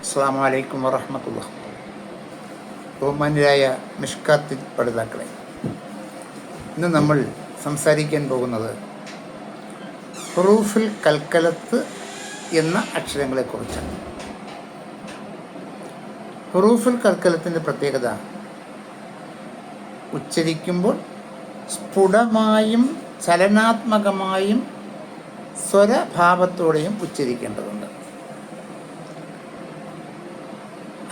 അസ്സലാമു അലൈക്കും വറഹ്മത്തുള്ളാഹി. ബഹുമാന്യരായ മിഷ്കാത്ത് പഠിതാക്കളെ, ഇന്ന് നമ്മൾ സംസാരിക്കാൻ പോകുന്നത് ഹുറൂഫുൽ കൽക്കലത്ത് എന്ന അക്ഷരങ്ങളെക്കുറിച്ചാണ്. ഹുറൂഫുൽ കൽക്കലത്തിൻ്റെ പ്രത്യേകത ഉച്ചരിക്കുമ്പോൾ സ്ഫുടമായും ചലനാത്മകമായും സ്വരഭാവത്തോടെയും ഉച്ചരിക്കേണ്ടതുണ്ട്.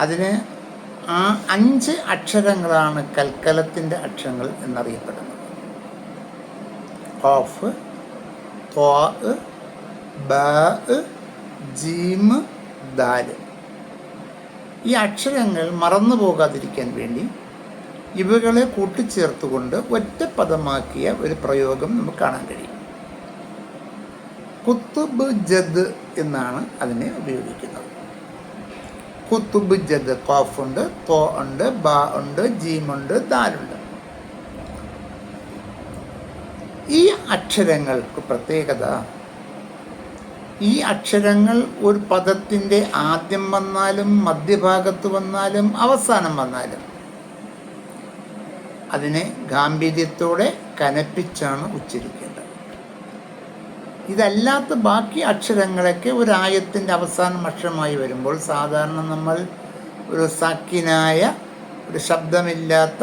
അതിന് 5 അക്ഷരങ്ങളാണ് കൽക്കലത്തിൻ്റെ അക്ഷരങ്ങൾ എന്നറിയപ്പെടുന്നത്. ഖാഫ്, ത്വാ, ബാ, ജീം, ദാൽ. ഈ അക്ഷരങ്ങൾ മറന്നു പോകാതിരിക്കാൻ വേണ്ടി ഇവകളെ കൂട്ടിച്ചേർത്തുകൊണ്ട് ഒറ്റ പദമാക്കിയ ഒരു പ്രയോഗം നമുക്ക് കാണാൻ കഴിയും. കുത്തുബ് ജദ് എന്നാണ് അതിനെ ഉപയോഗിക്കുന്നത്. കുത്തുബ് ജദ്, ഖാഫുണ്ട്, ത്വാ ഉണ്ട്, ബാ ഉണ്ട്, ജീമുണ്ട്, ദാലുണ്ട്. ഈ അക്ഷരങ്ങൾക്ക് പ്രത്യേകത, ഈ അക്ഷരങ്ങൾ ഒരു പദത്തിൻ്റെ ആദ്യം വന്നാലും മധ്യഭാഗത്ത് വന്നാലും അവസാനം വന്നാലും അതിനെ ഗാംഭീര്യത്തോടെ കനപ്പിച്ചാണ് ഉച്ചരിക്കേണ്ടത്. ഇതല്ലാത്ത ബാക്കി അക്ഷരങ്ങളൊക്കെ ഒരു ആയത്തിൻ്റെ അവസാനം അക്ഷരമായി വരുമ്പോൾ സാധാരണ നമ്മൾ ഒരു സാക്കിനായ, ഒരു ശബ്ദമില്ലാത്ത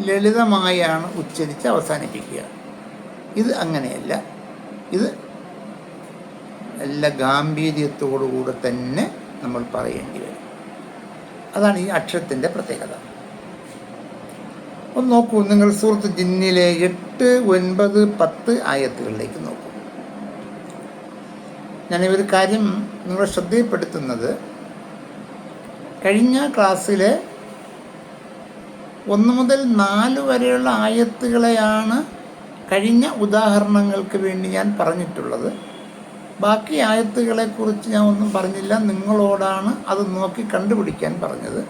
ലളിതമായാണ് ഉച്ചരിച്ച് അവസാനിപ്പിക്കുക. ഇത് അങ്ങനെയല്ല. ഇത് നല്ല ഗാംഭീര്യത്തോടുകൂടെ തന്നെ നമ്മൾ പറയേണ്ടി വരും. അതാണ് ഈ അക്ഷരത്തിൻ്റെ പ്രത്യേകത. ഒന്ന് നോക്കൂ, നിങ്ങൾ സൂറത്ത് ജിന്നിലെ 8, 9, 10 ആയത്തുകളിലേക്ക് നോക്കൂ. ഞാനൊരു കാര്യം നിങ്ങളെ ശ്രദ്ധയിൽപ്പെടുത്തുന്നത്, കഴിഞ്ഞ ക്ലാസ്സിൽ 1 മുതൽ 4 വരെയുള്ള ആയത്തുകളെയാണ് കഴിഞ്ഞ ഉദാഹരണങ്ങൾക്ക് വേണ്ടി ഞാൻ പറഞ്ഞിട്ടുള്ളത്. ബാക്കി ആയത്തുകളെക്കുറിച്ച് ഞാൻ ഒന്നും പറഞ്ഞില്ല. നിങ്ങളോടാണ് അത് നോക്കി കണ്ടുപിടിക്കാൻ പറഞ്ഞത്.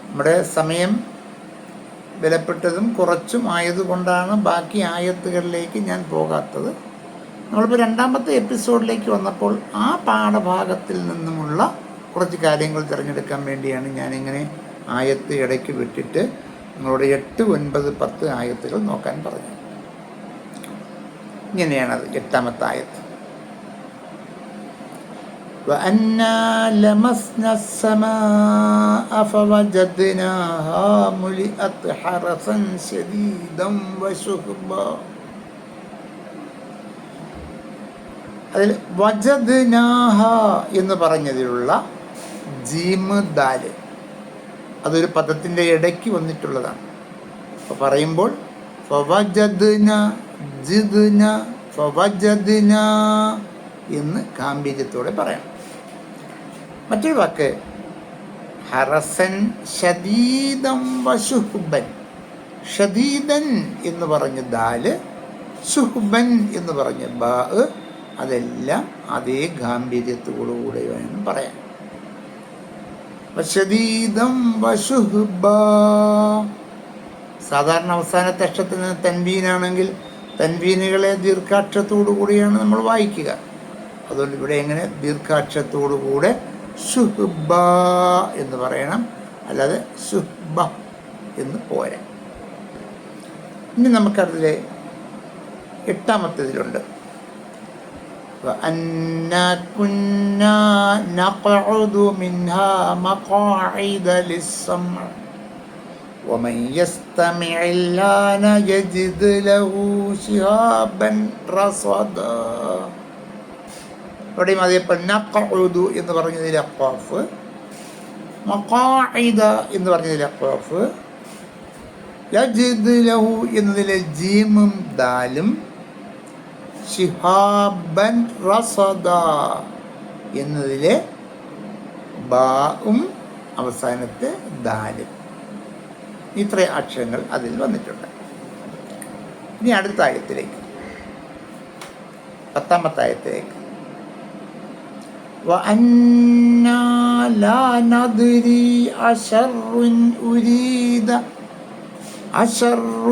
നമ്മുടെ സമയം വിലപ്പെട്ടതും കുറച്ചും ആയതുകൊണ്ടാണ് ബാക്കി ആയത്തുകളിലേക്ക് ഞാൻ പോകാത്തത്. നമ്മളിപ്പോൾ 2ാമത്തെ എപ്പിസോഡിലേക്ക് വന്നപ്പോൾ ആ പാഠഭാഗത്തിൽ നിന്നുമുള്ള കുറച്ച് കാര്യങ്ങൾ തിരഞ്ഞെടുക്കാൻ വേണ്ടിയാണ് ഞാനിങ്ങനെ ആയത്ത് ഇടയ്ക്ക് വിട്ടിട്ട് നിങ്ങളോട് 8, 9, 10 ആയത്തുകൾ നോക്കാൻ പറഞ്ഞത്. ഇങ്ങനെയാണത്. 8ാമത്തെ ആയത്ത്, وَأَنَّا لَمَسْنَا السَّمَاءَ فَوَجَدْنَاهَا مُلِئَتْ حَرَسًا شَدِيدًا وَشُهُبًا. അതിൽ വജദ്നാഹ എന്ന് പറഞ്ഞതിലുള്ള ജീമ്, ദാല് അതൊരു പദത്തിൻ്റെ ഇടയ്ക്ക് വന്നിട്ടുള്ളതാണ്. അപ്പോൾ പറയുമ്പോൾ ഫവജദ്ന, ജിദ്ന, ഫവജദ്ന എന്ന് ഗാംഭീര്യത്തോടെ പറയണം. മറ്റൊരു വാക്ക് ഹറസൻ ഷദീദൻ വശുഹ്ബൻ. ഷദീദൻ എന്ന് പറഞ്ഞ ദാല്, ശുഹ്ബൻ എന്ന് പറഞ്ഞ ബാ, അതെല്ലാം അതേ ഗാംഭീര്യത്തോടുകൂടെ വേണം പറയാൻ. ഷദീദൻ വശുഹ്ബ. സാധാരണ അവസാനത്തെ അക്ഷരത്തിന് തൻവീനാണെങ്കിൽ തൻവീനുകളെ ദീർഘാക്ഷരത്തോടു കൂടിയാണ് നമ്മൾ വായിക്കുക. അതുകൊണ്ട് ഇവിടെ എങ്ങനെ ദീർഘാക്ഷരത്തോടുകൂടെ ശുഹ്ബ എന്ന് പറയണം, അല്ലാതെ ശുഹ്ബ എന്ന് പോരാ. ഇനി നമുക്കതിലെ 8ാമത്തേതിലുണ്ട്, وَأَنَّا كُنَّا نَقْعُدُ مِنْهَا مَقَاعِدَ لِلسَّمْعِ وَمَنْ يَسْتَمِعِ الْآنَ يَجِدْ لَهُ شِهَابًا رَصَدًا. ഇവിടെയും അതേപോലെ നഖഉദു എന്ന് പറഞ്ഞതിലെ ഖാഫ്, മഖാഇദ എന്ന് പറഞ്ഞതിലെ ഖാഫ്, യജിദ് ലഹു എന്നതിലെ ജീമും ദാലും, ശിഹാബൻ റസദ എന്നതിലെ ബാഉം അവസാനത്തെ ദാലും. ഇത്ര അക്ഷരങ്ങൾ അതിൽ വന്നിട്ടുണ്ട്. ഇനി അടുത്ത ആയത്തിലേക്ക്, 10ാമത്തെ ആയത്തിലേക്ക്, وَأَنَّا لَا نَدْرِي أَشَرٌّ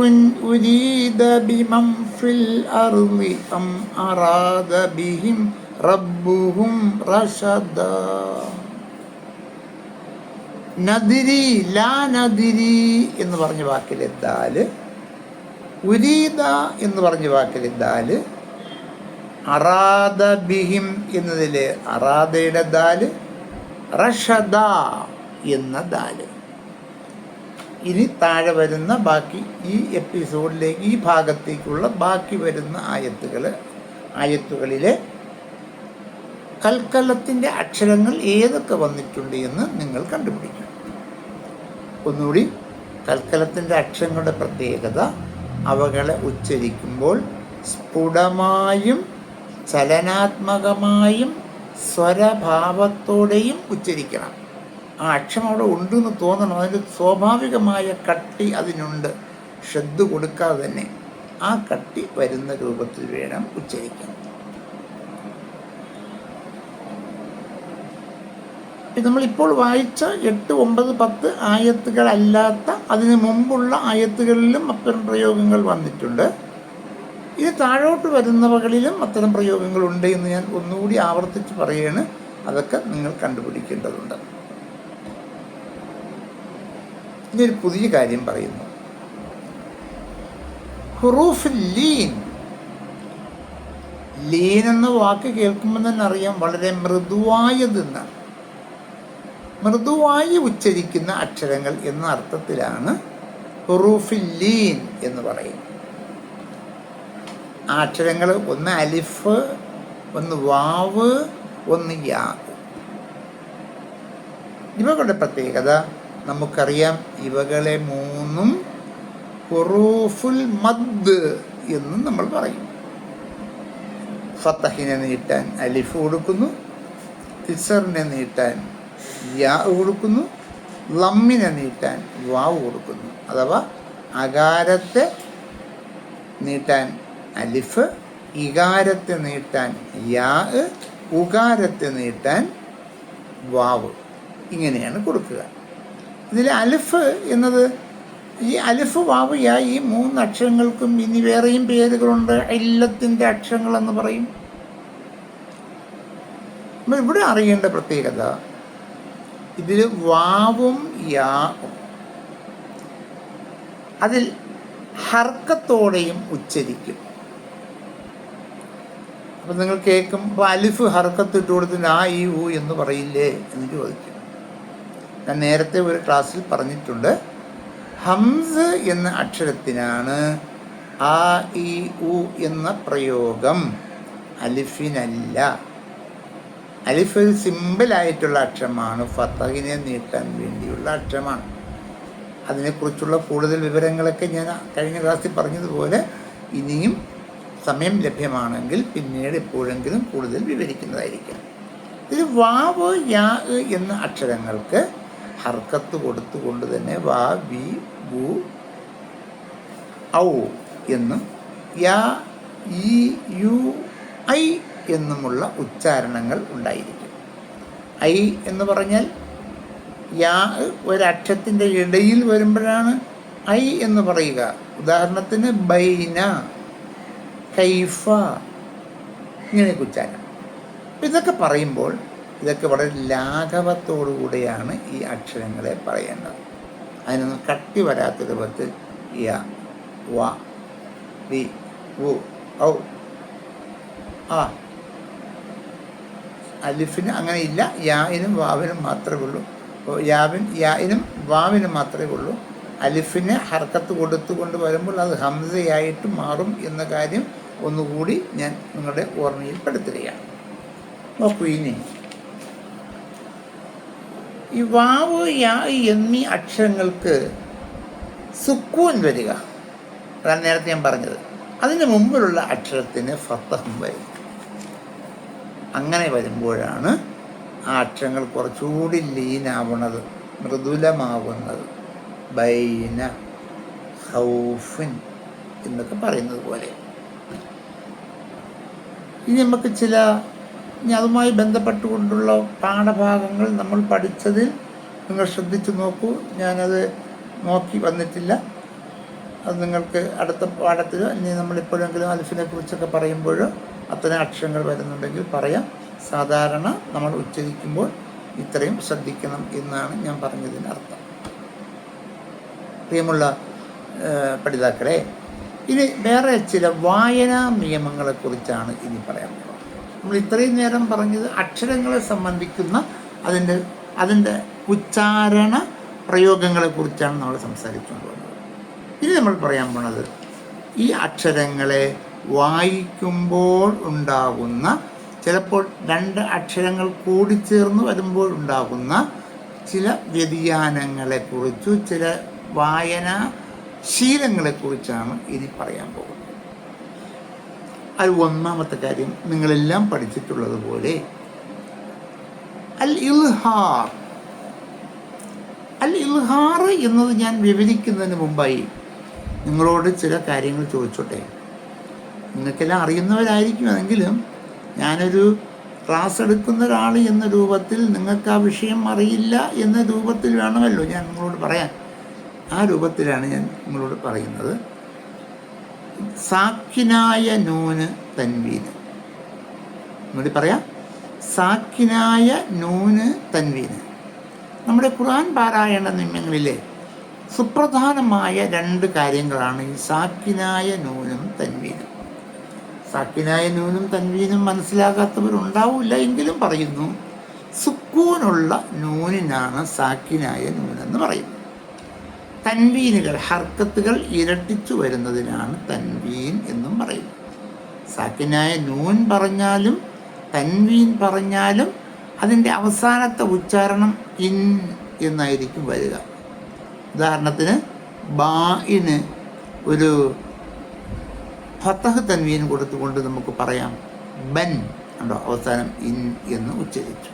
أُرِيدَ بِمَنْ فِي الْأَرْضِ أَمْ أَرَادَ بِهِمْ رَبُّهُمْ رَشَدًا. നദിരി, ലാ നദിരി എന്ന് പറഞ്ഞ വാക്കിലെ ദാല്, ഉരീദ എന്ന് പറഞ്ഞ വാക്കിലെ ദാല്, അറാദ ബിഹിം എന്നതിലെ അറാദയുടെ ദാല്, റഷദ എന്ന ദാല്. ഇനി താഴെ വരുന്ന ബാക്കി ഈ എപ്പിസോഡിലേക്ക്, ഈ ഭാഗത്തേക്കുള്ള ബാക്കി വരുന്ന ആയത്തുകളിലെ കൽക്കലത്തിൻ്റെ അക്ഷരങ്ങൾ ഏതൊക്കെ വന്നിട്ടുണ്ട് എന്ന് നിങ്ങൾ കണ്ടുപിടിക്കും. ഒന്നുകൂടി, കൽക്കലത്തിൻ്റെ അക്ഷരങ്ങളുടെ പ്രത്യേകത, അവകളെ ഉച്ചരിക്കുമ്പോൾ സ്ഫുടമായും ചലനാത്മകമായും സ്വരഭാവത്തോടെയും ഉച്ചരിക്കണം. ആ അക്ഷരം അവിടെ ഉണ്ടെന്ന് തോന്നണം, അതിൻ്റെ സ്വാഭാവികമായ കട്ടി അതിനുണ്ട്. ശ്രദ്ധ കൊടുക്കാതെ തന്നെ ആ കട്ടി വരുന്ന രൂപത്തിൽ വേണം ഉച്ചരിക്കാൻ. നമ്മളിപ്പോൾ വായിച്ച 8, 9, 10 ആയത്തുകളല്ലാത്ത അതിനു മുമ്പുള്ള ആയത്തുകളിലും അത്തരം പ്രയോഗങ്ങൾ വന്നിട്ടുണ്ട്. ഇത് താഴോട്ട് വരുന്നവകളിലും അത്തരം പ്രയോഗങ്ങളുണ്ട് എന്ന് ഞാൻ ഒന്നുകൂടി ആവർത്തിച്ച് പറയുകയാണ്. അതൊക്കെ നിങ്ങൾ കണ്ടുപിടിക്കേണ്ടതുണ്ട്. ഇതൊരു പുതിയ കാര്യം പറയുന്നു. ഹുറൂഫ് ലീൻ. ലീൻ എന്ന വാക്ക് കേൾക്കുമ്പോൾ തന്നെ അറിയാം വളരെ മൃദുവായതെന്നാണ്. മൃദുവായി ഉച്ചരിക്കുന്ന അക്ഷരങ്ങൾ എന്ന അർത്ഥത്തിലാണ് ഹുറൂഫിൽ ലീൻ എന്ന് പറയുന്നത്. ആ അക്ഷരങ്ങൾ ഒന്ന് അലിഫ്, ഒന്ന് വാവ്, ഒന്ന് യാ. ഇവകളുടെ പ്രത്യേകത നമുക്കറിയാം. ഇവകളെ മൂന്നും ഹുറൂഫുൽ മദ് എന്നും നമ്മൾ പറയും. ഫത്തഹിനെ നീട്ടാൻ അലിഫ് കൊടുക്കുന്നു, കിസറിനെ നീട്ടാൻ യാ കൊടുക്കുന്നു, ലമ്മിനെ നീട്ടാൻ വാവ് കൊടുക്കുന്നു. അഥവാ അകാരത്തെ നീട്ടാൻ അലിഫ്, ഇകാരത്തെ നീട്ടാൻ യാ, ഉകാരത്തെ നീട്ടാൻ വാവ്. ഇങ്ങനെയാണ് കൊടുക്കുക. ഇതിൽ അലിഫ് എന്നത്, ഈ അലിഫ്, വാവ്, യാ, ഈ 3 അക്ഷരങ്ങൾക്കും ഇനി വേറെയും പേരുകളുണ്ട്. ഇല്ലത്തിൻ്റെ അക്ഷരങ്ങളെന്ന് പറയും. ഇവിടെ അറിയേണ്ട പ്രത്യേകത, ഇതിൽ വാവും യാവും അതിൽ ഹർക്കത്തോടെയും ഉച്ചരിക്കും. അപ്പം നിങ്ങൾ കേൾക്കുമ്പോൾ അലിഫ് ഹർക്കത്ത് ഇട്ട് കൊടുത്തിട്ട് ആ ഈ ഊ എന്ന് പറയില്ലേ എന്ന് ചോദിക്കും. ഞാൻ നേരത്തെ ഒരു ക്ലാസ്സിൽ പറഞ്ഞിട്ടുണ്ട്, ഹംസ് എന്ന അക്ഷരത്തിനാണ് ആ ഈ ഉ എന്ന പ്രയോഗം, അലിഫിനല്ല. അലിഫ് ഒരു സിമ്പിളായിട്ടുള്ള അക്ഷരമാണ്, ഫത്തഹിനെ നീട്ടാൻ വേണ്ടിയുള്ള അക്ഷരമാണ്. അതിനെക്കുറിച്ചുള്ള കൂടുതൽ വിവരങ്ങളൊക്കെ ഞാൻ കഴിഞ്ഞ ക്ലാസ്സിൽ പറഞ്ഞതുപോലെ ഇനിയും സമയം ലഭ്യമാണെങ്കിൽ പിന്നീട് എപ്പോഴെങ്കിലും കൂടുതൽ വിവരിക്കുന്നതായിരിക്കും. ഇത് വാവ്, യാ എന്ന അക്ഷരങ്ങൾക്ക് ഹർക്കത്ത് കൊടുത്തുകൊണ്ട് തന്നെ വാ, വി, വു, ഔ എന്നും യാ, ഈ, യു, ഐ എന്നുമുള്ള ഉച്ചാരണങ്ങൾ ഉണ്ടായിരിക്കും. ഐ എന്ന് പറഞ്ഞാൽ യാ ഒരക്ഷരത്തിൻ്റെ ഇടയിൽ വരുമ്പോഴാണ് ഐ എന്ന് പറയുക. ഉദാഹരണത്തിന് ബൈന, കൈഫ, ഇങ്ങനെയൊക്കെ ഉച്ചാരണം. ഇതൊക്കെ പറയുമ്പോൾ ഇതൊക്കെ വളരെ ലാഘവത്തോടുകൂടെയാണ് ഈ അക്ഷരങ്ങളെ പറയേണ്ടത്. അതിനൊന്നും കട്ടി വരാത്ത രൂപത്തിൽ യ, വ, വി, വു, ഔ, ആ. അലിഫിന് അങ്ങനെയില്ല. യായിനും വാവിനും മാത്രമേ ഉള്ളൂ. യായിനും വാവിനും മാത്രമേ ഉള്ളൂ. അലിഫിന് ഹർക്കത്ത് കൊടുത്തുകൊണ്ട് വരുമ്പോൾ അത് ഹംസയായിട്ട് മാറും എന്ന കാര്യം ഒന്നുകൂടി ഞാൻ നിങ്ങളുടെ ഓർമ്മയിൽപ്പെടുത്തുകയാണ്. നോക്കൂ, ഇനി ഈ വാവ്, യാ എന്നീ അക്ഷരങ്ങൾക്ക് സുക്കൂൻ വരിക, അതാണ് നേരത്തെ ഞാൻ പറഞ്ഞത്. അതിന് മുമ്പിലുള്ള അക്ഷരത്തിന് ഫത്തഹും വരും. അങ്ങനെ വരുമ്പോഴാണ് ആ അക്ഷരങ്ങൾ കുറച്ചുകൂടി ലീനാവുന്നത്, മൃദുലമാവുന്നത്. ബൈന, ഹൗഫിൻ എന്നൊക്കെ പറയുന്നത് പോലെ. ഇനി നമുക്ക് ഇനി അതുമായി ബന്ധപ്പെട്ടുകൊണ്ടുള്ള പാഠഭാഗങ്ങൾ നമ്മൾ പഠിച്ചതിൽ നിങ്ങൾ ശ്രദ്ധിച്ചു നോക്കൂ. ഞാനത് നോക്കി വന്നിട്ടില്ല. അത് നിങ്ങൾക്ക് അടുത്ത പാഠത്തിലോ ഇനി നമ്മളിപ്പോഴെങ്കിലും അലിഫിനെ കുറിച്ചൊക്കെ പറയുമ്പോഴോ അത്തരം അക്ഷരങ്ങൾ വരുന്നുണ്ടെങ്കിൽ പറയാം. സാധാരണ നമ്മൾ ഉച്ചരിക്കുമ്പോൾ ഇത്രയും ശ്രദ്ധിക്കണം എന്നാണ് ഞാൻ പറഞ്ഞതിനർത്ഥം. പ്രിയമുള്ള പഠിതാക്കളെ, ഇനി വേറെ ചില വായനാ നിയമങ്ങളെക്കുറിച്ചാണ് ഇനി പറയാൻ പോകുന്നത്. നമ്മൾ ഇത്രയും നേരം പറഞ്ഞത് അക്ഷരങ്ങളെ സംബന്ധിക്കുന്ന അതിൻ്റെ ഉച്ചാരണ പ്രയോഗങ്ങളെക്കുറിച്ചാണ് നമ്മൾ സംസാരിച്ചുകൊണ്ട് വന്നത്. ഇനി നമ്മൾ പറയാൻ പോണത് ഈ അക്ഷരങ്ങളെ വായിക്കുമ്പോൾ ഉണ്ടാകുന്ന, ചിലപ്പോൾ രണ്ട് അക്ഷരങ്ങൾ കൂടിച്ചേർന്ന് വരുമ്പോൾ ഉണ്ടാകുന്ന ചില വ്യതിയാനങ്ങളെക്കുറിച്ചും ചില വായനാ ശീലങ്ങളെക്കുറിച്ചാണ് ഇനി പറയാൻ പോകുന്നത്. അത് ഒന്നാമത്തെ കാര്യം, നിങ്ങളെല്ലാം പഠിച്ചിട്ടുള്ളതുപോലെ അൽ ഇൽഹാർ. അൽ ഇൽഹാർ എന്നത് ഞാൻ വിവരിക്കുന്നതിന് മുമ്പായി നിങ്ങളോട് ചില കാര്യങ്ങൾ ചോദിച്ചോട്ടെ. നിങ്ങൾക്കെല്ലാം അറിയുന്നവരായിരിക്കുമെങ്കിലും ഞാനൊരു ക്ലാസ് എടുക്കുന്ന ഒരാൾ എന്ന രൂപത്തിൽ നിങ്ങൾക്ക് ആ വിഷയം അറിയില്ല എന്ന രൂപത്തിൽ വേണമല്ലോ ഞാൻ നിങ്ങളോട് പറയാൻ. ആ രൂപത്തിലാണ് ഞാൻ നിങ്ങളോട് പറയുന്നത്. സാക്കിനായ നൂന് തൻവീന്. ഒന്നുകൂടി പറയാം, സാക്കിനായ നൂന് തൻവീന്. നമ്മുടെ ഖുർആൻ പാരായണ നിയമങ്ങളിലെ സുപ്രധാനമായ രണ്ട് കാര്യങ്ങളാണ് ഈ സാക്കിനായ നൂനും തൻവീനും. സാക്കിനായ നൂനും തൻവീനും മനസ്സിലാകാത്തവരുണ്ടാവില്ല എങ്കിലും പറയുന്നു, സുക്കൂനുള്ള നൂനിനാണ് സാക്കിനായ നൂനെന്ന് പറയുന്നത്. തൻവീനുകൾ, ഹർക്കത്തുകൾ ഇരട്ടിച്ചു വരുന്നതിനാണ് തൻവീൻ എന്നും പറയുന്നത്. സാക്കിനായ നൂൻ പറഞ്ഞാലും തൻവീൻ പറഞ്ഞാലും അതിൻ്റെ അവസാനത്തെ ഉച്ചാരണം ഇൻ എന്നായിരിക്കും വരിക. ഉദാഹരണത്തിന് ബാഇന് ഒരു ഫതഹ് തൻവീൻ കൊടുത്തുകൊണ്ട് നമുക്ക് പറയാം ബൻ, ഉണ്ടോ, അവസാനം ഇൻ എന്ന് ഉച്ചരിച്ചു.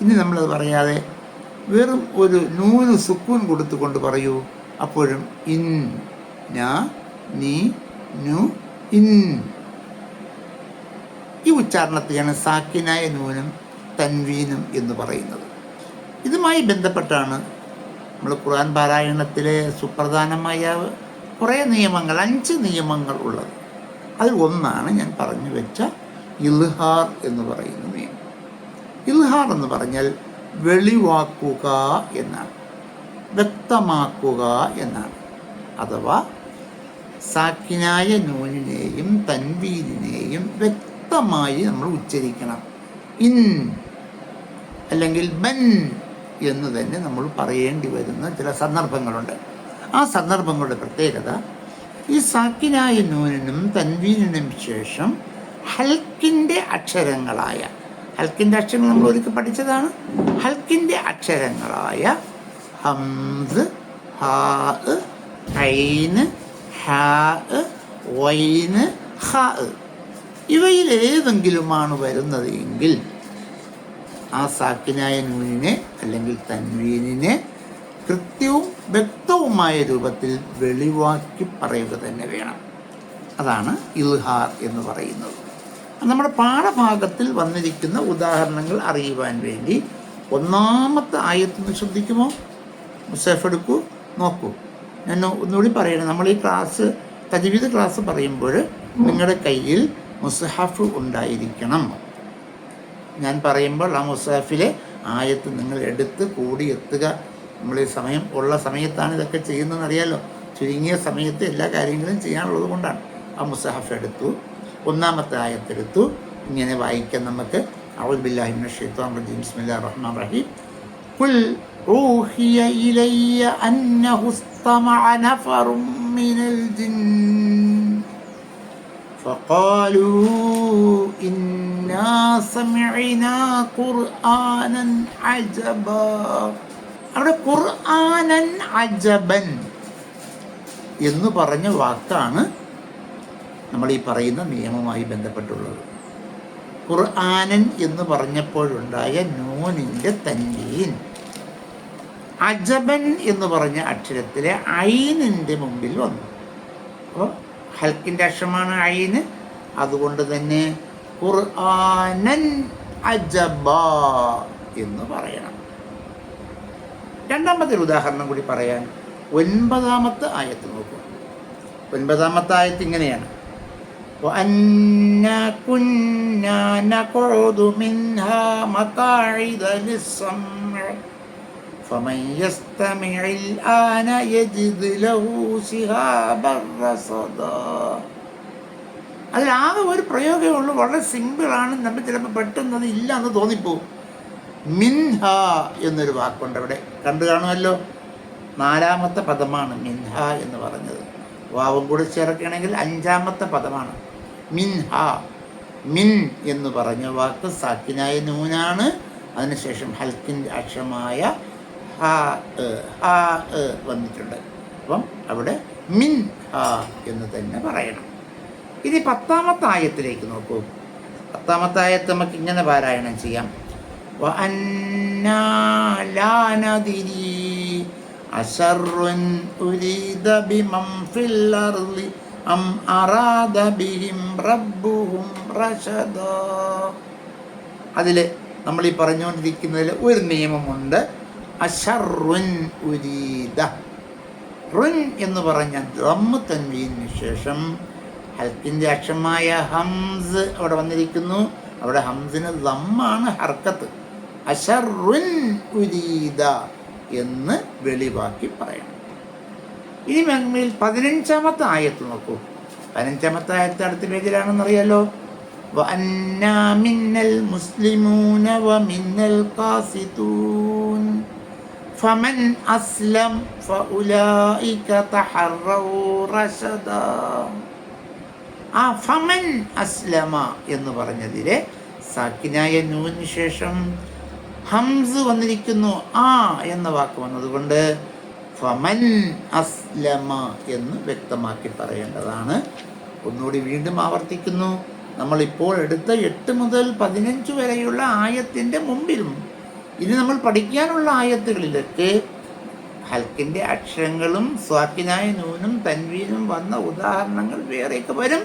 ഇനി നമ്മളത് പറയാതെ വെറും ഒരു നൂന് സുക്കൂൻ കൊടുത്തുകൊണ്ട് പറയൂ, അപ്പോഴും ഇൻ ന നീ നു ഇൻ. ഈ ഉച്ചാരണത്തെയാണ് സാക്കിനായ നൂനും തൻവീനും എന്ന് പറയുന്നത്. ഇതുമായി ബന്ധപ്പെട്ടാണ് നമ്മൾ ഖുർആൻ പാരായണത്തിലെ സുപ്രധാനമായ കുറേ നിയമങ്ങൾ, 5 നിയമങ്ങൾ ഉള്ളത്. അതിൽ ഒന്നാണ് ഞാൻ പറഞ്ഞു വെച്ച ഇൽഹാർ എന്ന് പറയുന്ന നിയമം. ഇൽഹാർ എന്ന് പറഞ്ഞാൽ വെളിവാക്കുക എന്നാണ്, വ്യക്തമാക്കുക എന്നാണ്. അഥവാ സാക്കിനായ നൂനിനെയും തൻവീനിനെയും വ്യക്തമായി നമ്മൾ ഉച്ചരിക്കണം. ഇൻ അല്ലെങ്കിൽ ബൻ എന്ന് തന്നെ നമ്മൾ പറയേണ്ടി വരുന്ന ചില സന്ദർഭങ്ങളുണ്ട്. ആ സന്ദർഭങ്ങളുടെ പ്രത്യേകത, ഈ സാക്കിനായ നൂനിനും തൻവീനിനും ശേഷം ഹൽക്കിൻ്റെ അക്ഷരങ്ങളായ, ഹൽക്കിൻ്റെ അക്ഷരങ്ങൾ നമ്മൾ ഒരിക്കൽ പഠിച്ചതാണ്, ഹൽക്കിൻ്റെ അക്ഷരങ്ങളായ ഹംസ്, ഹാ, ഐന്, ഹാ, വൈന്, ഹ, ഇവയിലേതെങ്കിലുമാണ് വരുന്നത് എങ്കിൽ ആ സാക്കിനായ നൂനിനെ അല്ലെങ്കിൽ തൻവീനിനെ കൃത്യവും വ്യക്തവുമായ രൂപത്തിൽ വെളിവാക്കി പറയുക തന്നെ വേണം. അതാണ് ഇൽഹാർ എന്ന് പറയുന്നത്. നമ്മുടെ പാഠഭാഗത്തിൽ വന്നിരിക്കുന്ന ഉദാഹരണങ്ങൾ അറിയുവാൻ വേണ്ടി ഒന്നാമത്തെ ആയത്തൊന്ന് ശ്രദ്ധിക്കുമോ? മുസഹഫ് എടുക്കൂ, നോക്കൂ. ഞാൻ ഒന്നുകൂടി പറയണം, നമ്മൾ ഈ ക്ലാസ്, തജ്വീദ് ക്ലാസ് പറയുമ്പോൾ നിങ്ങളുടെ കയ്യിൽ മുസഹഫ് ഉണ്ടായിരിക്കണം. ഞാൻ പറയുമ്പോൾ ആ മുസഹഫിലെ ആയത്ത് നിങ്ങൾ എടുത്ത് കൂടി എത്തുക. നമ്മൾ ഈ സമയം ഉള്ള സമയത്താണ് ഇതൊക്കെ ചെയ്യുന്നതെന്ന് അറിയാമല്ലോ. ചുരുങ്ങിയ സമയത്ത് എല്ലാ കാര്യങ്ങളും ചെയ്യാനുള്ളത് കൊണ്ടാണ്. ആ മുസഹഫ് എടുത്തു, ഒന്നാമത്തെ ആയത്തെടുത്തു, ഇങ്ങനെ വായിക്കാൻ നമുക്ക്. അഊദു ബില്ലാഹി മിനശ് ശൈത്വാനിർ റജീം. ബിസ്മില്ലാഹിർ റഹ്മാനിർ റഹീം. ഖുൽ ഊഹിയ ഇലയ്യ അന്നഹു ഇസ്തമഅ നഫറും മിനൽ ജിൻ ഫഖാലൂ ഇന്നാ സമിഅനാ ഖുർആനൻ അജബാ. അവിടെ ഖുർആനൻ അജബൻ എന്ന് പറഞ്ഞ വാക്കാണ് നമ്മൾ ഈ പറയുന്ന നിയമവുമായി ബന്ധപ്പെട്ടുള്ളത്. ഖുർആനൻ എന്ന് പറഞ്ഞപ്പോഴുണ്ടായ നൂനിൻ്റെ തൻവീൻ അജബൻ എന്ന് പറഞ്ഞ അക്ഷരത്തിലെ ഐനിൻ്റെ മുമ്പിൽ വന്നു. അപ്പോൾ ഹൽക്കിൻ്റെ അക്ഷരമാണ് ഐന്, അതുകൊണ്ട് തന്നെ ഖുർആനൻ അജബാ എന്ന് പറയണം. രണ്ടാമത്തെ ഒരു ഉദാഹരണം കൂടി പറയാൻ, 9-ാമത്തെ ആയത്ത് നോക്കൂ. 9-ാമത്തെ ആയത്ത് ഇങ്ങനെയാണ്: وأنا كنا نقعد منها مقاعد للسمع فمن يستمع الآن يجد له شهابا رصدا. അതിലാകെ ഒരു പ്രയോഗമേ ഉള്ളൂ, വളരെ സിമ്പിളാണ്. നമ്മൾ ചിലപ്പോൾ പെട്ടെന്ന് അത് ഇല്ല എന്ന് തോന്നിപ്പോവും. മിൻഹ എന്നൊരു വാക്കുണ്ട് അവിടെ, കണ്ടു കാണുമല്ലോ. 4ാമത്തെ പദമാണ് മിൻഹ എന്ന് പറഞ്ഞത്. വാവും കൂടി ചേർക്കുകയാണെങ്കിൽ 5ാമത്തെ പദമാണ് മിൻഹ. മിൻ എന്ന് പറഞ്ഞ വാക്ക് സാക്കിനായ നൂനാണ്. അതിനുശേഷം ഹൽക്കിൻ്റെ അക്ഷരമായ വന്നിട്ടുണ്ട്. അപ്പം അവിടെ മിൻ എന്ന് തന്നെ പറയണം. ഇനി 10ാമത്തെ ആയത്തിലേക്ക് നോക്കൂ. 10ാമത്തെ ആയത്ത് നമുക്ക് ഇങ്ങനെ പാരായണം ചെയ്യാം. وَأَنَّا لَا نَدْرِي أَشَرٌّ أُرِيدَ بِمَنْ فِي الْأَرْضِ أَمْ أَرَادَ بِهِمْ رَبُّهُمْ رَشَدًا. അതിൽ നമ്മൾ ഈ പറഞ്ഞുകൊണ്ടിരിക്കുന്നതിൽ ഒരു നിയമമുണ്ട്. അശറുൻ ഉരീദ. റുൻ എന്ന് പറഞ്ഞ ദമ്മ് തൻവീനു ശേഷം ഹൽക്കിൻ്റെ അക്ഷരമായ ഹംസ് അവിടെ വന്നിരിക്കുന്നു. അവിടെ ഹംസിന് ദമ്മാണ് ഹർക്കത്ത്. അശറുൻ ഉരീദ എന്ന് വെളിവാക്കി പറയണം. ഇനി 15ാമത്തെ ആയത്ത് നോക്കൂ. 15ാമത്തെ ആയത്ത് അടുത്ത പേജിലാണെന്നറിയാലോ. വഅന്നാ മിന്നൽ മുസ്ലിമൂന വമിന്നൽ ഖാസിതൂൻ ഫമൻ അസ്ലം ഫഉലൈക തഹറൗ റശദാ. ആ ഫമൻ അസ്ലമ എന്ന് പറഞ്ഞതിലെ സാക്കിനായ നൂന് ശേഷം ഹംസ് വന്നിരിക്കുന്നു. ആ എന്ന വാക്ക് വന്നതുകൊണ്ട് ഫമൻ അസ്ലമ എന്ന് വ്യക്തമാക്കി പറയേണ്ടതാണ്. ഒന്നുകൂടി വീണ്ടും ആവർത്തിക്കുന്നു. നമ്മളിപ്പോൾ എടുത്ത 8 മുതൽ 15 വരെയുള്ള ആയത്തിൻ്റെ മുമ്പിലും ഇനി നമ്മൾ പഠിക്കാനുള്ള ആയത്തുകളിലൊക്കെ ഹൽക്കിൻ്റെ അക്ഷരങ്ങളും സ്വാക്കിനായ നൂനും തൻവീനും വന്ന ഉദാഹരണങ്ങൾ വേറെയൊക്കെ വരും.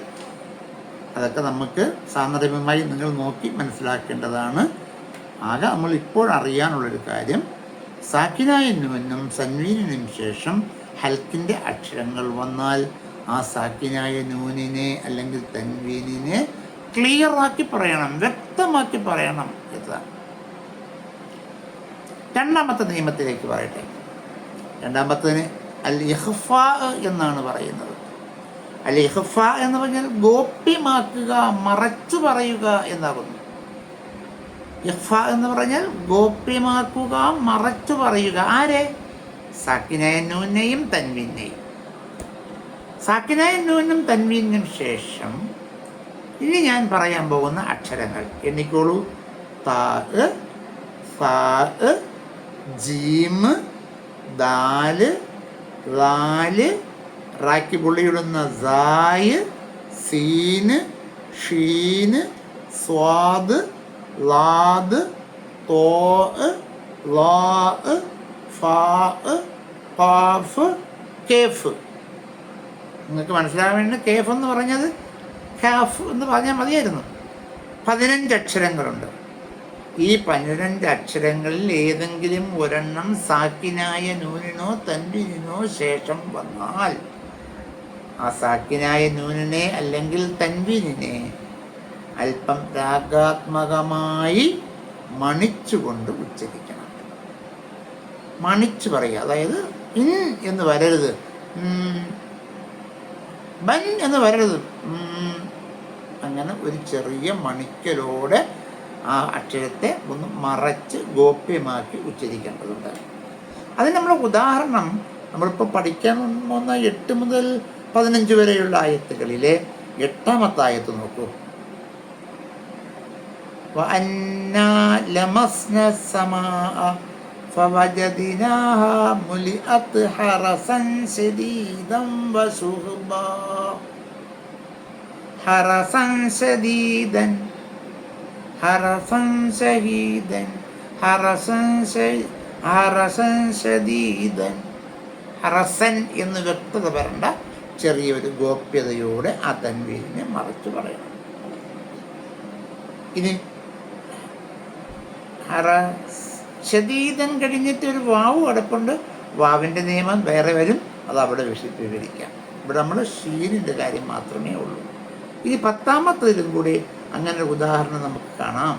അതൊക്കെ നമുക്ക് സാന്ദർഭികമായി നിങ്ങൾ നോക്കി മനസ്സിലാക്കേണ്ടതാണ്. ആകെ നമ്മൾ ഇപ്പോൾ അറിയാനുള്ളൊരു കാര്യം, സാക്കിനായ നൂനും തൻവീനിനും ശേഷം ഹൽക്കിൻ്റെ അക്ഷരങ്ങൾ വന്നാൽ ആ സാക്കിനായ നൂനിനെ അല്ലെങ്കിൽ തൻവീനിനെ ക്ലിയറാക്കി പറയണം, വ്യക്തമാക്കി പറയണം. ഇതാണ് 2ാമത്തെ നിയമത്തിലേക്ക് പറയട്ടെ. 2ാമത്തതിന് അൽ ഇഖ്ഫാ എന്നാണ് പറയുന്നത്. അൽ ഇഖ്ഫാ എന്ന് പറഞ്ഞാൽ ഗോപ്യമാക്കുക, മറച്ചു പറയുക എന്നാകുന്നു. ഇഖ്ഫാ എന്ന് പറഞ്ഞാൽ ഗോപ്യമാക്കുക, മറച്ചു പറയുക. ആരെ? സാക്കിനായ നൂനെയും തൻവീനെയും. സാക്കിനായ നൂനും തൻവീനും ശേഷം ഇനി ഞാൻ പറയാൻ പോകുന്ന അക്ഷരങ്ങൾ എണ്ണിക്കോളൂ. താ, സാ, ജീം, ദാല്, റാല്, റാക്കി പുള്ളിയിടുന്ന സായ്, സീന്, ഷീന്, സ്വാദ്, ലാദ്, തോ, ലാ, ഫാ, ഖാഫ്, കേഫ്. നിങ്ങൾക്ക് മനസ്സിലാകാൻ വേണ്ടി കേഫ് എന്ന് പറഞ്ഞത് ഖാഫ് എന്ന് പറഞ്ഞാൽ മതിയായിരുന്നു. 15 അക്ഷരങ്ങളുണ്ട്. ഈ 15 അക്ഷരങ്ങളിൽ ഏതെങ്കിലും ഒരെണ്ണം സാക്കിനായ നൂനിനോ തൻവീനിനോ ശേഷം വന്നാൽ ആ സാക്കിനായ നൂനിനെ അല്ലെങ്കിൽ തൻവീനിനെ അല്പം രാഗാത്മകമായി മണിച്ചുകൊണ്ട് ഉച്ചരിക്കണം. മണിച്ചു പറയുക. അതായത് ഇൻ എന്ന് വരരുത്, ബൻ എന്ന് വരരുത്. അങ്ങനെ ഒരു ചെറിയ മണിക്കലോടെ ആ അക്ഷരത്തെ ഒന്ന് മറച്ച് ഗോപ്യമാക്കി ഉച്ചരിക്കേണ്ടതുണ്ട്. അതിന് നമ്മൾ ഉദാഹരണം നമ്മളിപ്പോൾ പഠിക്കാൻ പോകുന്ന 8 മുതൽ 15 വരെയുള്ള ആയത്തുകളിലെ 8ാമത്തെ ആയത്ത് നോക്കൂ. വഅന്നാ ലമസ്നാ സമാഅ ഫവജദ്നാഹാ മുലിഅത് ഹറസൻ ശദീദൻ വശുഹബാ. ഹറസൻ ശദീദൻ, ഹറസൻ ശഹീദൻ, ഹറസൻ ശദീദൻ. ഹറസൻ എന്ന് വ്യക്തത വരണ്ട, ചെറിയൊരു ഗോപ്യതയോടെ ആ തൻവീനെ മറച്ചു പറയണം. ഇനി ശദീദൻ കഴിഞ്ഞിട്ട് ഒരു വാവ് കിടപ്പുണ്ട്. വാവിൻ്റെ നിയമം വേറെ വരും, അത് അവിടെ വിവരിക്കാം. ഇവിടെ നമ്മൾ ഷീനിൻ്റെ കാര്യം മാത്രമേ ഉള്ളൂ. ഇനി 10-ാമത്തേതിലും കൂടി അങ്ങനെ ഒരു ഉദാഹരണം നമുക്ക് കാണാം.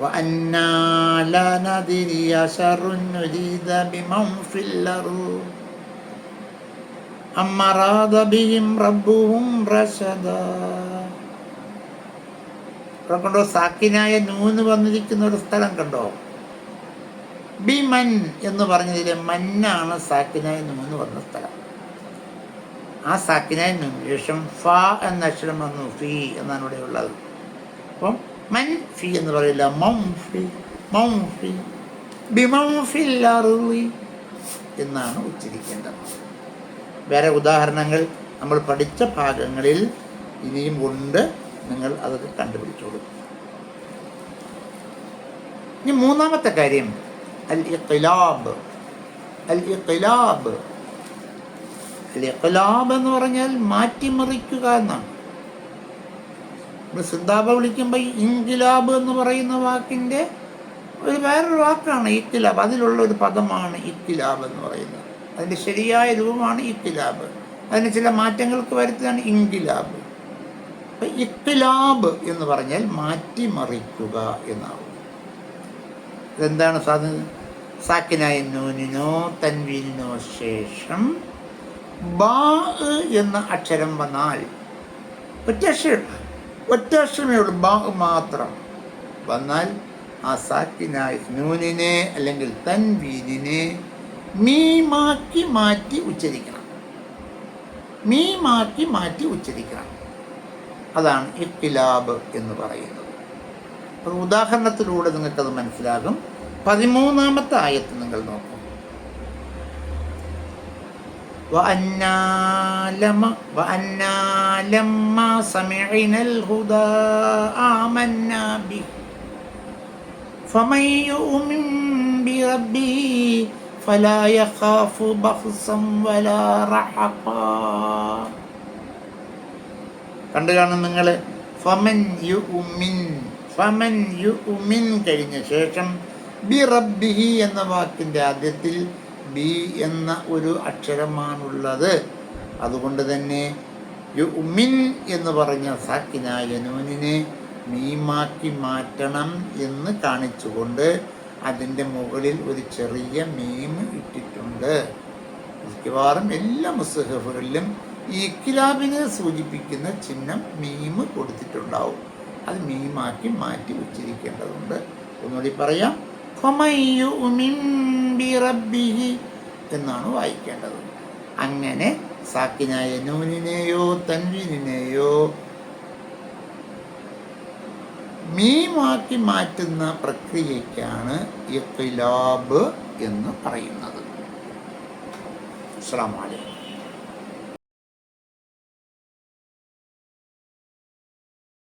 وَأَنَّا لَا نَدْرِي أَشَرٌّ أُرِيدَ بِمَنْ فِي الْأَرْضِ أَمْ أَرَادَ بِهِمْ رَبُّهُمْ رَشَدًا. ഇവിടെ കണ്ടോ, സാക്കിനായ നൂന് വന്നിരിക്കുന്ന ഒരു സ്ഥലം കണ്ടോ? ബിമൻ എന്ന് പറഞ്ഞതിലെ മന്നാണ് സാക്കിനായ നൂന് വന്ന സ്ഥലം. ആ സാക്കിനായ നൂന് ശേഷം ഫ എന്ന അക്ഷരം വന്നു, ഫി എന്നാണ് ഇവിടെ ഉള്ളത്. അപ്പം മൻ ഫി എന്ന് പറയില്ല, മൗഫി മൗഫി ബിമൗഫിൽ അർളി എന്നാണ് ഉച്ചരിക്കേണ്ടത്. വേറെ ഉദാഹരണങ്ങൾ നമ്മൾ പഠിച്ച ഭാഗങ്ങളിൽ ഇനിയും ഉണ്ട്, നിങ്ങൾ അതൊക്കെ കണ്ടുപിടിച്ചോളൂ. ഇനി 3-ാമത്തെ കാര്യം അൽ ഇഖ്ലാബ്. അൽ ഇഖ്ലാബ് അൽ ഇഖ്ലാബ് എന്ന് പറഞ്ഞാൽ മാറ്റിമറിക്കുക എന്നാണ്. സിന്താബ വിളിക്കുമ്പോൾ ഇൻകിലാബ് എന്ന് പറയുന്ന വാക്കിൻ്റെ വേറൊരു വാക്കാണ് ഇഖ്തിലാബ്. അതിലുള്ള ഒരു പദമാണ് ഇഖ്തിലാബ് എന്ന് പറയുന്നത്. അതിൻ്റെ ശരിയായ രൂപമാണ് ഇഖ്തിലാബ്. അതിന് ചില മാറ്റങ്ങൾക്ക് വരുത്തിയാണ് ഇൻകിലാബ്. അപ്പം ഇഖ്തിലാബ് എന്ന് പറഞ്ഞാൽ മാറ്റിമറിക്കുക എന്നാവും. ഇതെന്താണ് സാക്കിനായ നൂനിനോ തൻവീനിനോ ശേഷം ബാ എന്ന അക്ഷരം വന്നാൽ, ഒറ്റ അക്ഷരമേ ഉള്ളൂ, ബാ മാത്രം വന്നാൽ ആ സാക്കിനായ നൂനിനെ അല്ലെങ്കിൽ തൻവീനിനെ മീമാക്കി മാറ്റി ഉച്ചരിക്കണം. മീമാക്കി മാറ്റി ഉച്ചരിക്കണം. അതാണ് ഇഖ്തിലാബ് എന്ന് പറയുന്നത്. ഒരു ഉദാഹരണത്തിലൂടെ നിങ്ങൾക്കത് മനസ്സിലാകും. 13-ാമത്തെ ആയത്ത് നിങ്ങൾ നോക്കും. وَأَنَّا لَمَّا سَمِعْنَا الْهُدَى آمَنَّا بِهِ فَمَنْ يُؤْمِنْ بِرَبِّهِ فَلَا يَخَافُ بَخْسًا وَلَا رَهَقًا. കണ്ടു കാണും നിങ്ങൾ. ഫമൻ യുമിൻ കഴിഞ്ഞ ശേഷം ബി റബ്ബിഹി എന്ന വാക്കിൻ്റെ ആദ്യത്തിൽ ബി എന്ന ഒരു അക്ഷരമാണുള്ളത്. അതുകൊണ്ട് തന്നെ യുമിൻ എന്ന് പറഞ്ഞ സാക്കിനായ നൂനിനെ മീമാക്കി മാറ്റണം എന്ന് കാണിച്ചുകൊണ്ട് അതിൻ്റെ മുകളിൽ ഒരു ചെറിയ മീം ഇട്ടിട്ടുണ്ട്. മിക്കവാറും എല്ലാ മുസ്ഹഫുകളിലും ഈ ഇഖ്തിലാബിനെ സൂചിപ്പിക്കുന്ന ചിഹ്നം മീം കൊടുത്തിട്ടുണ്ടാവും. അത് മീമാക്കി മാറ്റി ഉച്ചരിക്കേണ്ടതുണ്ട്. ഒന്നുകൂടി പറയാം, ഫമൻ യുമിൻ ബിറബ്ബിഹി എന്നാണ് വായിക്കേണ്ടത്. അങ്ങനെ സാക്കിനായ നൂനിനെയോ തൻവീനിനെയോ മീമാക്കി മാറ്റുന്ന പ്രക്രിയയ്ക്കാണ് ഇഖ്തിലാബ് എന്ന് പറയുന്നത്. അസ്സലാമു അലൈക്കും.